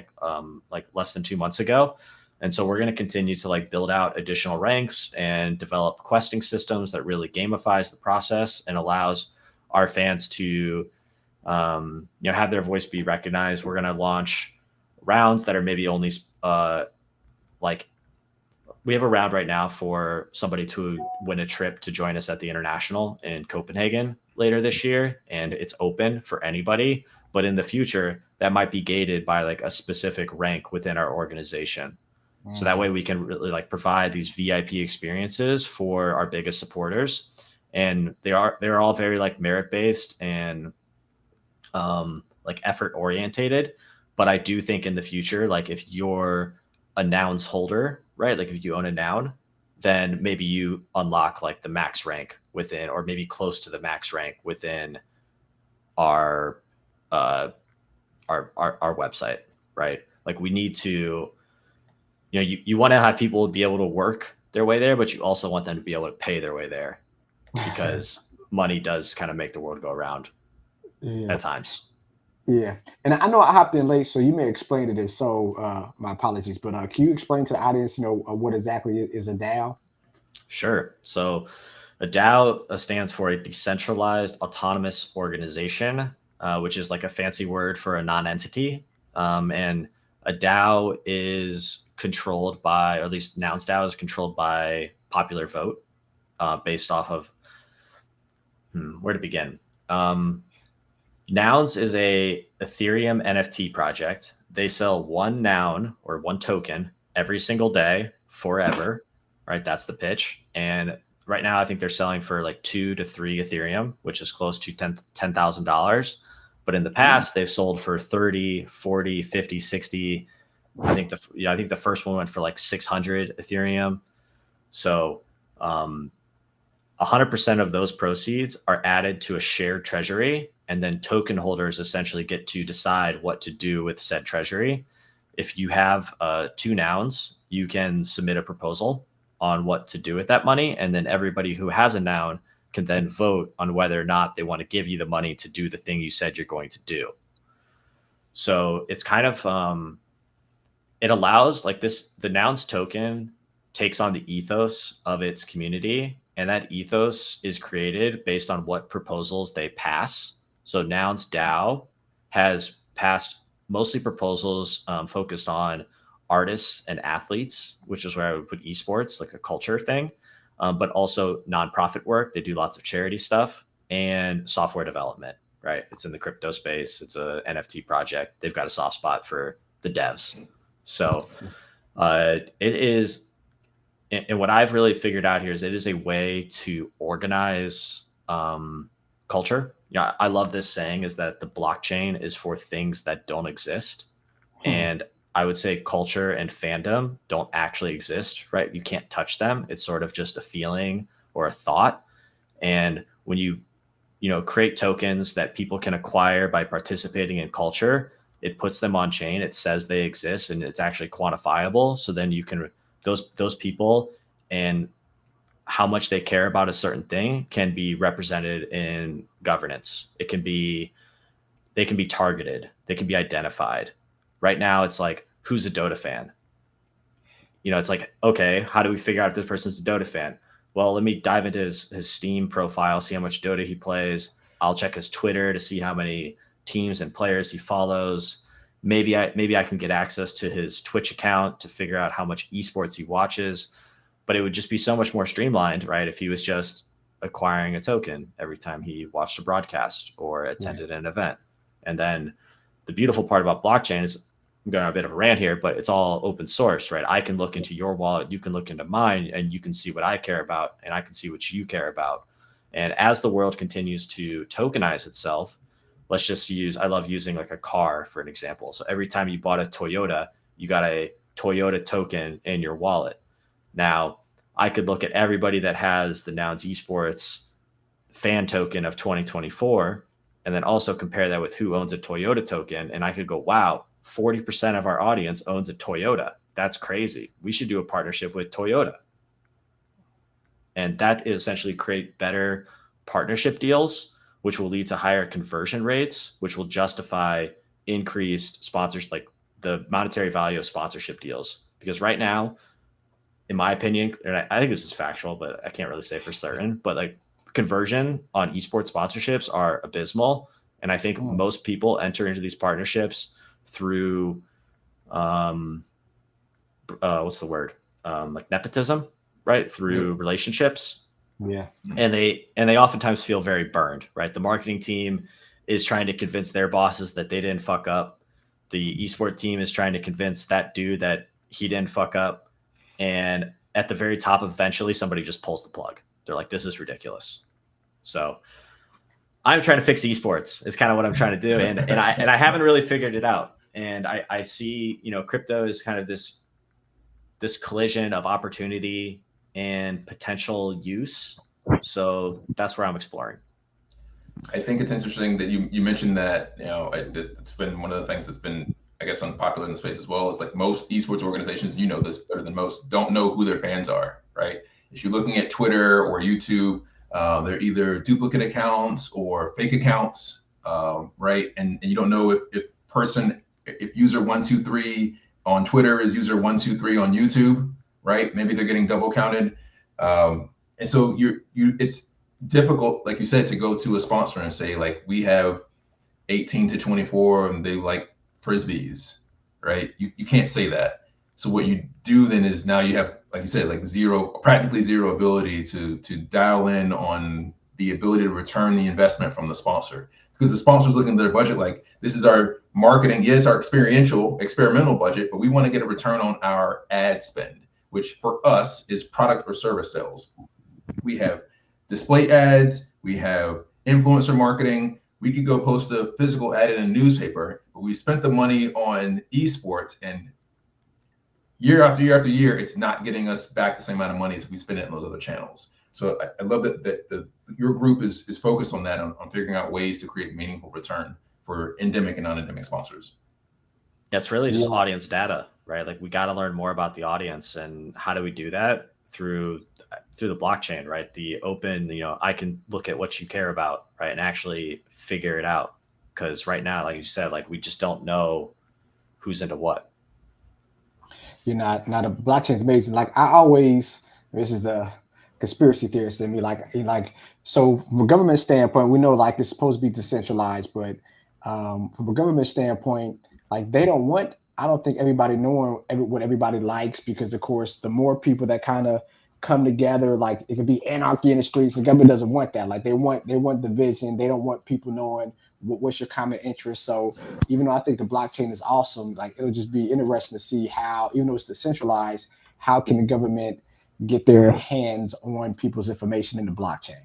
like less than 2 months ago. And so we're going to continue to like build out additional ranks and develop questing systems that really gamifies the process and allows our fans to, you know, have their voice be recognized. We're going to launch rounds that are maybe only like, we have a round right now for somebody to win a trip to join us at the International in Copenhagen later this year. And it's open for anybody, but in the future that might be gated by like a specific rank within our organization. So that way we can really like provide these VIP experiences for our biggest supporters. And they're all very like merit based and like effort orientated. But I do think in the future, like if you're a nouns holder, right? Like if you own a noun, then maybe you unlock like the max rank within, or maybe close to the max rank within our website, right? Like we need to, you know, you want to have people be able to work their way there, but you also want them to be able to pay their way there, because money does kind of make the world go around at times. Yeah. And I know I hopped in late, so you may explain it. If so, my apologies. But can you explain to the audience, you know, what exactly is a DAO? Sure. So a DAO stands for a decentralized autonomous organization, which is like a fancy word for a non-entity. And a DAO is controlled by, or at least Nouns DAO is controlled by popular vote, based off of where to begin. Nouns is a Ethereum NFT project. They sell 1 noun or 1 token every single day forever, right? That's the pitch. And right now, I think they're selling for like 2 to 3 Ethereum, which is close to $10,000. But in the past, they've sold for 30, 40, 50, 60. I think the first one went for like 600 Ethereum. So 100% of those proceeds are added to a shared treasury, and then token holders essentially get to decide what to do with said treasury. If you have 2 nouns, you can submit a proposal on what to do with that money, and then everybody who has a noun can then vote on whether or not they want to give you the money to do the thing you said you're going to do. So it's kind of it allows like this, the nouns token takes on the ethos of its community, and that ethos is created based on what proposals they pass. So Nouns DAO has passed mostly proposals focused on artists and athletes, which is where I would put esports, like a culture thing, but also nonprofit work. They do lots of charity stuff, and software development, right? It's in the crypto space. It's a NFT project. They've got a soft spot for the devs. So it is, and what I've really figured out here is it is a way to organize culture. Yeah, I love this saying, is that the blockchain is for things that don't exist. And I would say culture and fandom don't actually exist, right? You can't touch them. It's sort of just a feeling or a thought. And when you create tokens that people can acquire by participating in culture, it puts them on chain. It says they exist, and it's actually quantifiable. So then you can, those people and how much they care about a certain thing can be represented in governance. They can be targeted. They can be identified. Right now, it's like, who's a Dota fan? You know, it's like, okay, how do we figure out if this person's a Dota fan? Well, let me dive into his Steam profile, see how much Dota he plays. I'll check his Twitter to see how many teams and players he follows. Maybe I can get access to his Twitch account to figure out how much esports he watches. But it would just be so much more streamlined, right? If he was just acquiring a token every time he watched a broadcast or attended an event. And then the beautiful part about blockchain is, I'm going on a bit of a rant here, but it's all open source, right? I can look into your wallet, you can look into mine, and you can see what I care about, and I can see what you care about. And as the world continues to tokenize itself, let's just use, I love using like a car for an example. So every time you bought a Toyota, you got a Toyota token in your wallet. Now, I could look at everybody that has the Nouns Esports fan token of 2024, and then also compare that with who owns a Toyota token. And I could go, wow, 40% of our audience owns a Toyota. That's crazy. We should do a partnership with Toyota. And that is essentially create better partnership deals, which will lead to higher conversion rates, which will justify increased sponsors, like the monetary value of sponsorship deals. Because right now, in my opinion, and I think this is factual, but I can't really say for certain, but like conversion on esports sponsorships are abysmal. And I think most people enter into these partnerships through, what's the word? Like nepotism, right? Through relationships. Yeah. And they oftentimes feel very burned, right? The marketing team is trying to convince their bosses that they didn't fuck up. The esport team is trying to convince that dude that he didn't fuck up. And at the very top, eventually somebody just pulls the plug. They're like, this is ridiculous. So I'm trying to fix esports is kind of what I'm trying to do. And I haven't really figured it out. And I see, crypto is kind of this collision of opportunity and potential use. So that's where I'm exploring. I think it's interesting that you mentioned that, it's been one of the things that's been, I guess, unpopular in the space as well. Is like most esports organizations, this better than most, don't know who their fans are, right? If you're looking at Twitter or YouTube, they're either duplicate accounts or fake accounts, right? And you don't know if user 123 on Twitter is user 123 on YouTube, right? Maybe they're getting double counted. And so it's difficult, like you said, to go to a sponsor and say, like, we have 18 to 24 and they like Frisbees, right? You can't say that. So what you do then is now you have, like you said, like practically zero ability to dial in on the ability to return the investment from the sponsor, because the sponsor's looking at their budget like, this is our marketing, yes, our experimental budget, but we want to get a return on our ad spend, which for us is product or service sales. We have display ads, we have influencer marketing. We could go post a physical ad in a newspaper, but we spent the money on esports, and year after year after year, it's not getting us back the same amount of money as we spend it in those other channels. So I love that your group is focused on that, on figuring out ways to create meaningful return for endemic and non-endemic sponsors. That's really just audience data, right? Like, we got to learn more about the audience, and how do we do that? Through the blockchain, right? The open, I can look at what you care about, right? And actually figure it out. Because right now, like you said, like, we just don't know who's into what. Now the blockchain is amazing. Like, I always, this is a conspiracy theorist in me, like, so from a government standpoint, we know like it's supposed to be decentralized, but from a government standpoint, like, they don't want, I don't think, everybody knowing what everybody likes, because of course, the more people that kind of come together, like, it could be anarchy in the streets. The government doesn't want that. Like, they want division. They don't want people knowing what's your common interest. So even though I think the blockchain is awesome, like, it'll just be interesting to see how, even though it's decentralized, how can the government get their hands on people's information in the blockchain?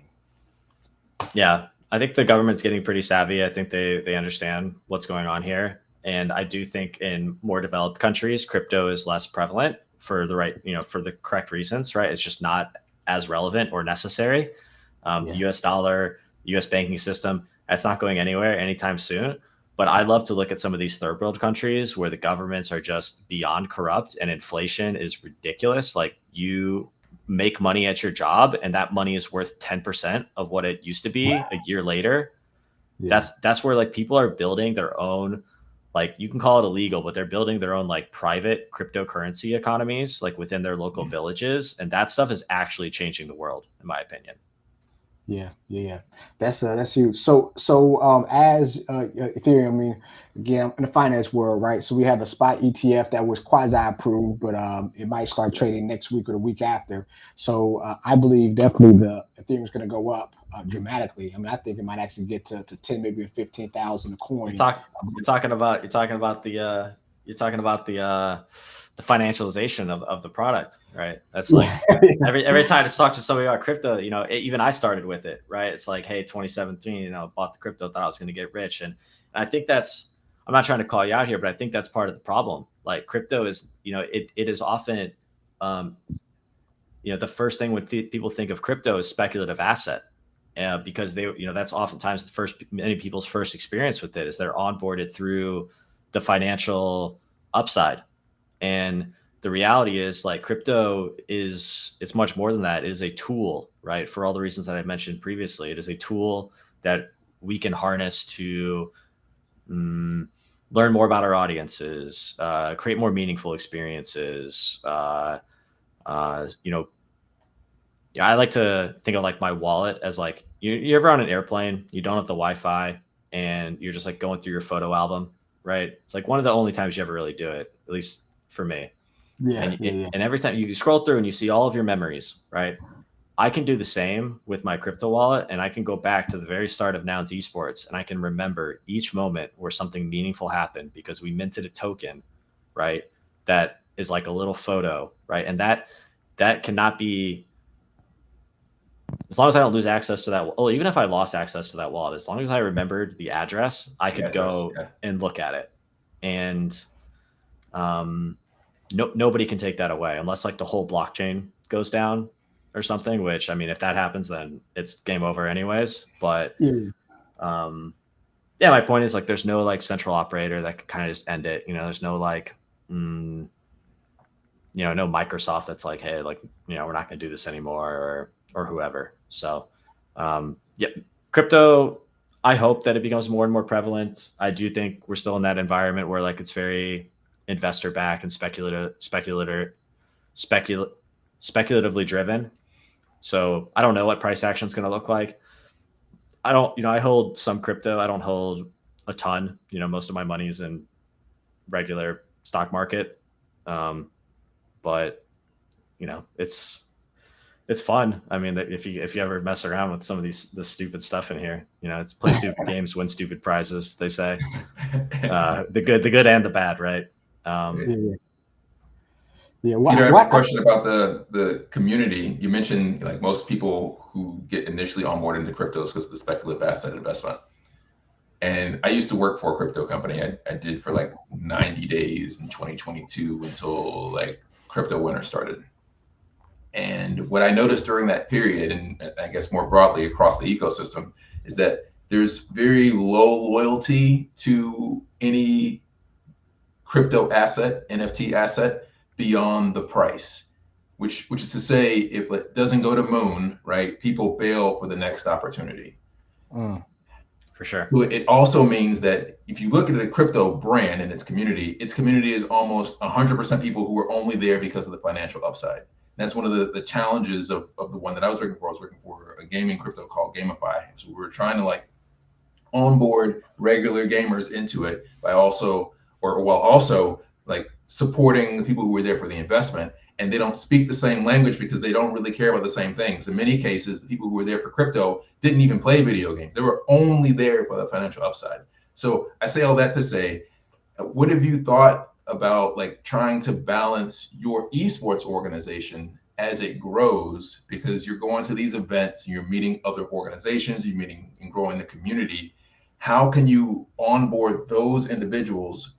Yeah, I think the government's getting pretty savvy. I think they understand what's going on here. And I do think in more developed countries, crypto is less prevalent for the right, for the correct reasons, right? It's just not as relevant or necessary. The US dollar, US banking system, that's not going anywhere anytime soon. But I love to look at some of these third world countries where the governments are just beyond corrupt and inflation is ridiculous. Like, you make money at your job and that money is worth 10% of what it used to be a year later. Yeah. That's where, like, people are building their own, like, you can call it illegal, but they're building their own, like, private cryptocurrency economies, like, within their local villages. And that stuff is actually changing the world, in my opinion. Yeah. That's huge. So as Ethereum, I mean, again, in the finance world, right? So we have the spot ETF that was quasi approved, but it might start trading next week or the week after. So I believe definitely the Ethereum is going to go up dramatically. I mean, I think it might actually get to 10, maybe 15,000 a You're coin. talk you're talking about the financialization of the product, right? That's like every time I talk to somebody about crypto, even I started with it, right? It's like, hey, 2017, bought the crypto, thought I was going to get rich, and I think I'm not trying to call you out here, but I think that's part of the problem. Like crypto is, it is often, the first thing when people think of crypto is speculative asset. Because that's oftentimes many people's first experience with it is they're onboarded through the financial upside. And the reality is like crypto it's much more than that. It is a tool, right? For all the reasons that I mentioned previously, it is a tool that we can harness to learn more about our audiences, create more meaningful experiences. I like to think of like my wallet as like you ever on an airplane, you don't have the Wi-Fi and you're just like going through your photo album, right? It's like one of the only times you ever really do it, at least for me. And every time you scroll through and you see all of your memories, right? I can do the same with my crypto wallet, and I can go back to the very start of Nouns Esports, and I can remember each moment where something meaningful happened because we minted a token, right? That is like a little photo, right? And that cannot be, as long as I don't lose access to that. Well, even if I lost access to that wallet, as long as I remembered the address, I could go and look at it. And nobody can take that away unless like the whole blockchain goes down or something, which, I mean, if that happens, then it's game over anyways. But my point is like, there's no like central operator that can kind of just end it. There's no like, no Microsoft that's like, hey, like, we're not going to do this anymore, or whoever. So, crypto, I hope that it becomes more and more prevalent. I do think we're still in that environment where like it's very investor backed and speculatively driven. So I don't know what price action is going to look like. I hold some crypto. I don't hold a ton. Most of my money is in regular stock market. But it's fun. I mean, if you ever mess around with some of the stupid stuff in here, it's play stupid games, win stupid prizes. They say the good and the bad, right? Well, I have a question about the community. You mentioned like most people who get initially onboarded into cryptos because of the speculative asset investment. And I used to work for a crypto company. I did for like 90 days in 2022 until like crypto winter started. And what I noticed during that period, and I guess more broadly across the ecosystem, is that there's very low loyalty to any crypto asset, NFT asset, beyond the price, which is to say, if it doesn't go to moon, right, people bail for the next opportunity. For sure. So it also means that if you look at a crypto brand and its community is almost 100% people who are only there because of the financial upside. That's one of the challenges of the one that I was working for. I was working for a gaming crypto called GameFi. So we were trying to like onboard regular gamers into it while also like supporting the people who were there for the investment. And they don't speak the same language because they don't really care about the same things. In many cases, the people who were there for crypto didn't even play video games. They were only there for the financial upside. So I say all that to say, what have you thought about like trying to balance your esports organization as it grows? Because you're going to these events and you're meeting other organizations, you're meeting and growing the community. How can you onboard those individuals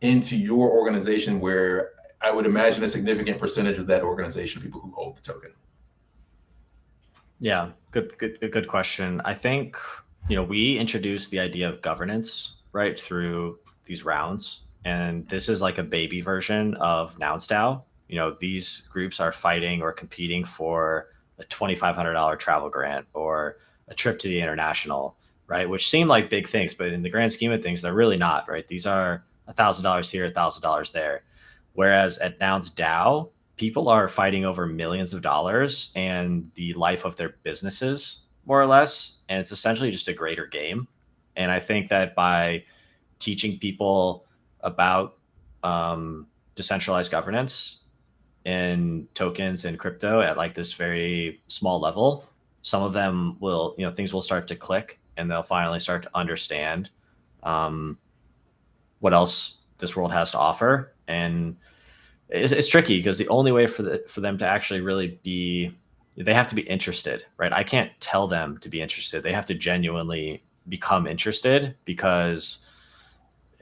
into your organization where I would imagine a significant percentage of that organization are people who hold the token? Yeah, good question. I think, we introduced the idea of governance right through these rounds. And this is like a baby version of Nouns DAO. These groups are fighting or competing for a $2,500 travel grant or a trip to the international, right? Which seem like big things, but in the grand scheme of things, they're really not, right? These are $1,000 here, $1,000 there. Whereas at Nouns DAO, people are fighting over millions of dollars and the life of their businesses, more or less, and it's essentially just a greater game. And I think that by teaching people about decentralized governance in tokens and crypto at like this very small level, some of them will, things will start to click, and they'll finally start to understand what else this world has to offer. And it's tricky because the only way for them to actually really be, they have to be interested, right? I can't tell them to be interested. They have to genuinely become interested, because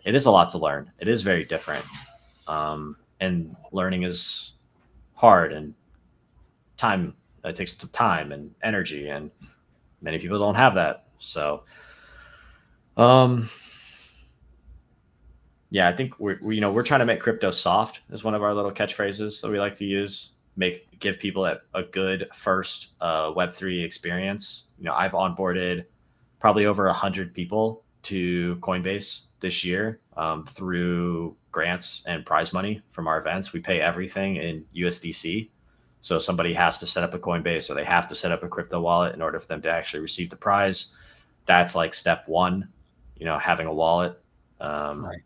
it is a lot to learn. It is very different. And learning is hard, and it takes time and energy, and many people don't have that. So, yeah, I think we're trying to make crypto soft is one of our little catchphrases that we like to use. Give people a good first Web3 experience. I've onboarded probably over 100 people to Coinbase this year through grants and prize money from our events. We pay everything in USDC. So somebody has to set up a Coinbase, or they have to set up a crypto wallet in order for them to actually receive the prize. That's like step one, having a wallet. Right.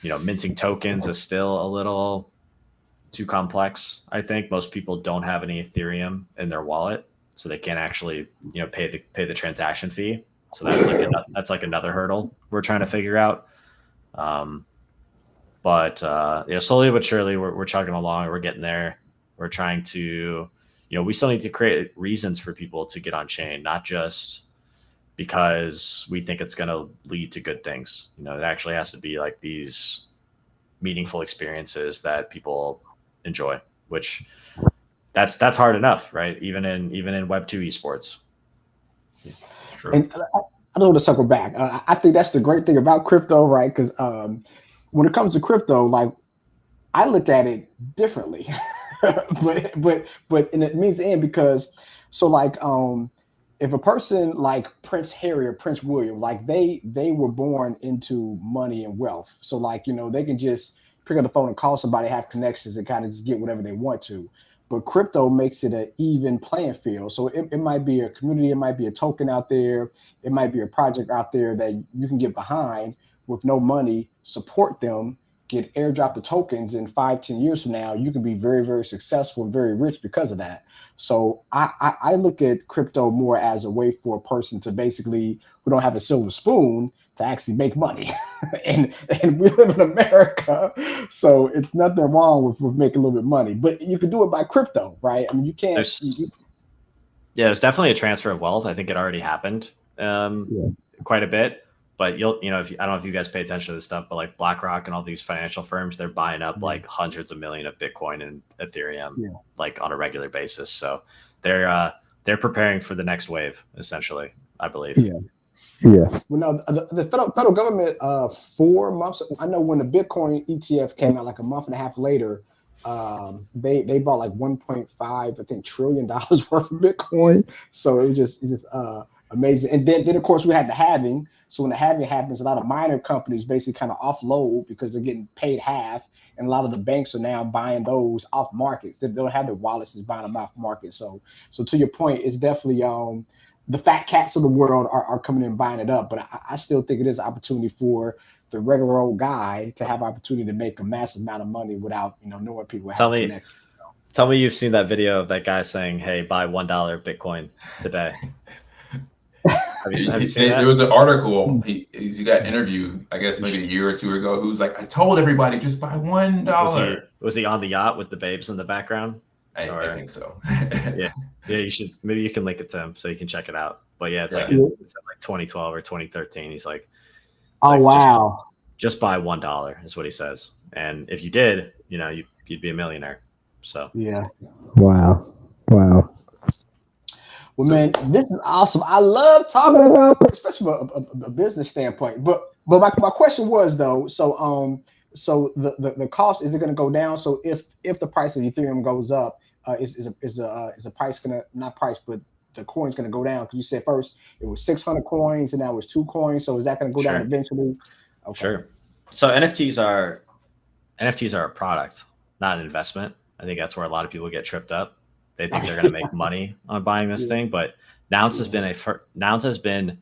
Minting tokens is still a little too complex. I think most people don't have any Ethereum in their wallet, so they can't actually, pay the transaction fee. So that's like another hurdle we're trying to figure out. But slowly but surely we're chugging along. We're getting there. We're trying to, we still need to create reasons for people to get on chain, not just because we think it's going to lead to good things. It actually has to be like these meaningful experiences that people enjoy, which that's hard enough, right? Even in Web2 esports. True. And I don't want to circle back. I think that's the great thing about crypto, right? Because when it comes to crypto, like, I look at it differently, but and it means and because so like if a person like Prince Harry or Prince William, like they were born into money and wealth, so like they can just pick up the phone and call somebody, have connections, and kind of just get whatever they want to. But crypto makes it an even playing field. So it might be a community, it might be a token out there, it might be a project out there that you can get behind with no money, support them, get airdrop the tokens, and 5-10 years from now, you can be very, very successful and very rich because of that. So I look at crypto more as a way for a person to basically, who don't have a silver spoon, to actually make money. and we live in America, so it's nothing wrong with making a little bit of money, but you can do it by crypto, right? I mean, you can't. There's definitely a transfer of wealth. I think it already happened quite a bit. But I don't know if you guys pay attention to this stuff, but like BlackRock and all these financial firms, they're buying up like hundreds of million of Bitcoin and Ethereum like on a regular basis. So they're preparing for the next wave, essentially, I believe. Yeah. Well, no, the federal government 4 months. I know when the Bitcoin ETF came out, like a month and a half later, they bought like 1.5 trillion dollars worth of Bitcoin. So it was just amazing. And then of course we had the halving. So when the halving happens, a lot of minor companies basically kind of offload because they're getting paid half, and a lot of the banks are now buying those off markets. They don't have their wallets, is buying them off market. So to your point, it's definitely the fat cats of the world are coming in and buying it up. But I still think it is an opportunity for the regular old guy to have opportunity to make a massive amount of money without knowing people. Tell me you've seen that video of that guy saying, "Hey, buy $1 Bitcoin today." Have you seen that? There was an article. He got interviewed, I guess maybe a year or two ago. Who was like, "I told everybody just buy $1." Was he on the yacht with the babes in the background? I think so. yeah. You should. Maybe you can link it to him so you can check it out. But yeah, it's like 2012 or 2013. He's like, wow, just buy $1 is what he says. And if you did, you'd be a millionaire. So yeah, wow. Well, man, this is awesome. I love talking about, especially from a business standpoint. But my question was though, so the cost, is it going to go down? So if the price of Ethereum goes up, is the price gonna, not price, but the coin's going to go down? Because you said first it was 600 coins and now it's 2 coins. So is that going to go down eventually? Okay. Sure. So NFTs are a product, not an investment. I think that's where a lot of people get tripped up. They think they're going to make money on buying this thing, but Nouns has been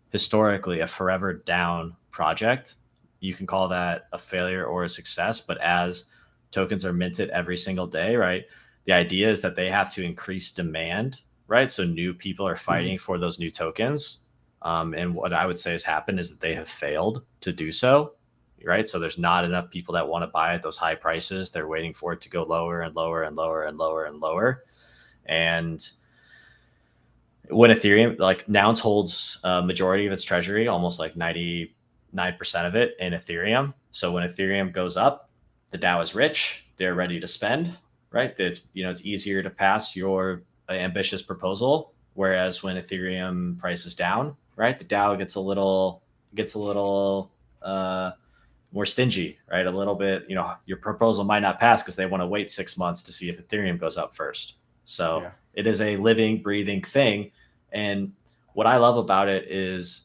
historically a forever down project. You can call that a failure or a success, but as tokens are minted every single day, right? The idea is that they have to increase demand, right? So new people are fighting for those new tokens. And what I would say has happened is that they have failed to do so, right? So there's not enough people that want to buy at those high prices. They're waiting for it to go lower and lower and lower and lower and lower. And when Ethereum, like Nouns holds a majority of its treasury, almost like 99% of it in Ethereum. So when Ethereum goes up, the DAO is rich, they're ready to spend, right? It's easier to pass your ambitious proposal. Whereas when Ethereum price is down, right, the DAO gets a little more stingy, right? A little bit, your proposal might not pass because they want to wait 6 months to see if Ethereum goes up first. So It is a living, breathing thing. And what I love about it is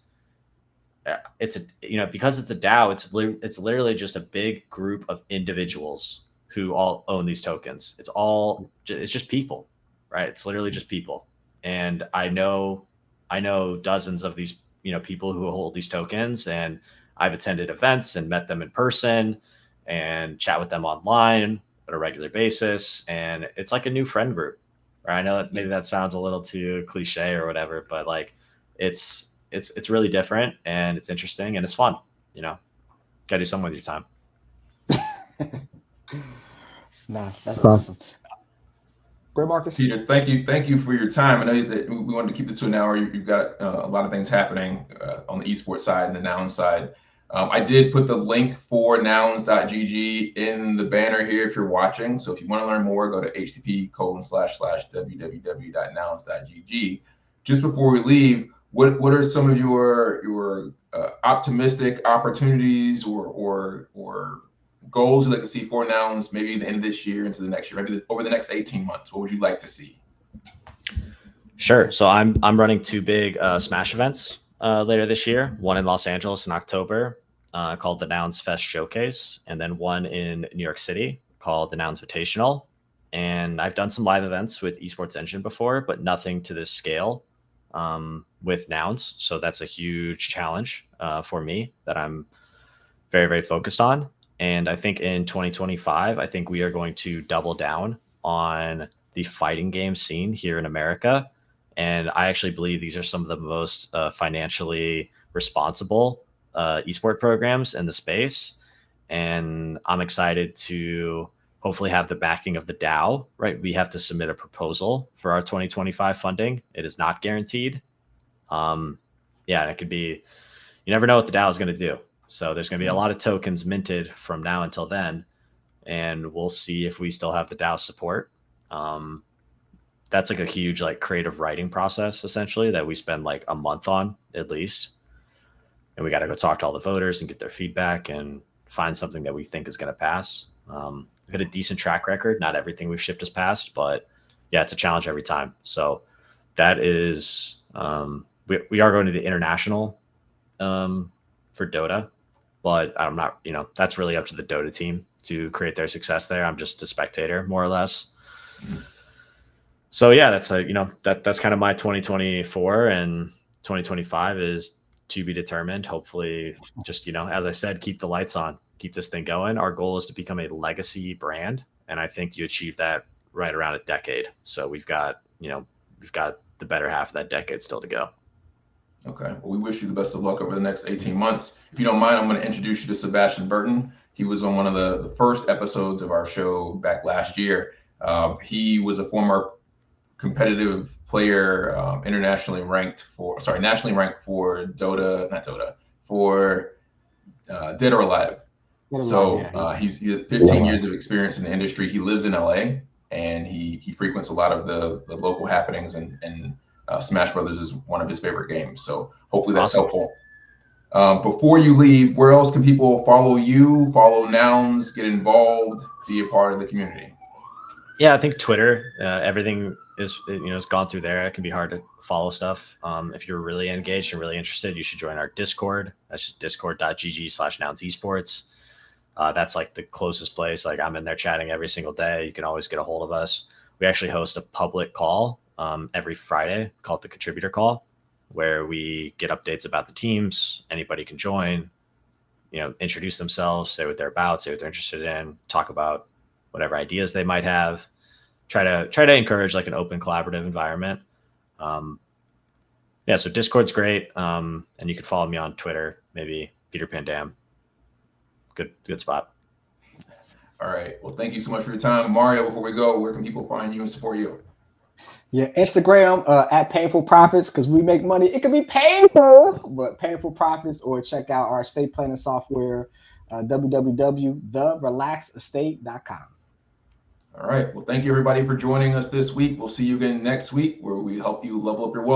because it's a DAO, it's literally just a big group of individuals who all own these tokens. It's just people, right? It's literally just people. And I know dozens of these, people who hold these tokens, and I've attended events and met them in person and chat with them online on a regular basis. And it's like a new friend group, right? I know that maybe that sounds a little too cliche or whatever, but like it's really different and it's interesting and it's fun, gotta do something with your time. Nah, that's awesome. Great, Marcus. Peter, thank you for your time. I know that we wanted to keep this to an hour. You've got a lot of things happening on the esports side and the Nouns side. I did put the link for nouns.gg in the banner here if you're watching. So if you want to learn more, go to http://www.nouns.gg. Just before we leave, what are some of your optimistic opportunities or goals you'd like to see for Nouns, maybe the end of this year into the next year, maybe over the next 18 months? What would you like to see? Sure. So I'm running 2 big Smash events later this year, one in Los Angeles in October called the Nouns Fest Showcase, and then one in New York City called the Nouns Invitational. And I've done some live events with Esports Engine before, but nothing to this scale with Nouns. So that's a huge challenge for me that I'm very, very focused on. And I think in 2025, I think we are going to double down on the fighting game scene here in America. And I actually believe these are some of the most financially responsible esport programs in the space. And I'm excited to hopefully have the backing of the DAO, right? We have to submit a proposal for our 2025 funding. It is not guaranteed. And it could be, you never know what the DAO is going to do. So there's going to be a lot of tokens minted from now until then, and we'll see if we still have the DAO support. That's like a huge creative writing process essentially that we spend like a month on at least. And we got to go talk to all the voters and get their feedback and find something that we think is going to pass. We've had a decent track record. Not everything we've shipped has passed, but it's a challenge every time. So that is, we are going to the international for Dota. But I'm not, that's really up to the Dota team to create their success there. I'm just a spectator, more or less. So that's that's kind of my 2024, and 2025 is to be determined. Hopefully, just as I said, keep the lights on, keep this thing going. Our goal is to become a legacy brand, and I think you achieve that right around a decade. So we've got the better half of that decade still to go. Okay. Well, we wish you the best of luck over the next 18 months. If you don't mind, I'm going to introduce you to Sebastian Burton. He was on one of the first episodes of our show back last year. He was a former competitive player, nationally ranked for Dota, for Dead or Alive. He's 15 years of experience in the industry. He lives in LA, and he frequents a lot of the local happenings, and Smash Brothers is one of his favorite games. So hopefully that's helpful. Before you leave, where else can people follow you, follow Nouns, get involved, be a part of the community? Yeah, I think Twitter, everything is, has gone through there. It can be hard to follow stuff. If you're really engaged and really interested, you should join our Discord. That's just discord.gg/Nouns Esports. That's like the closest place. Like I'm in there chatting every single day. You can always get a hold of us. we actually host a public call every Friday called the Contributor Call, where we get updates about the teams. Anybody can join, introduce themselves, say what they're about, say what they're interested in, talk about whatever ideas they might have. Try to encourage like an open collaborative environment. So Discord's great. And you can follow me on Twitter, maybe Peter Pandam. Good spot. All right. Well, thank you so much for your time. Mario, before we go, where can people find you and support you? Yeah, Instagram at Painful Profits, because we make money. It can be painful, but Painful Profits, or check out our estate planning software, www.therelaxestate.com. All right. Well, thank you, everybody, for joining us this week. We'll see you again next week, where we help you level up your wealth.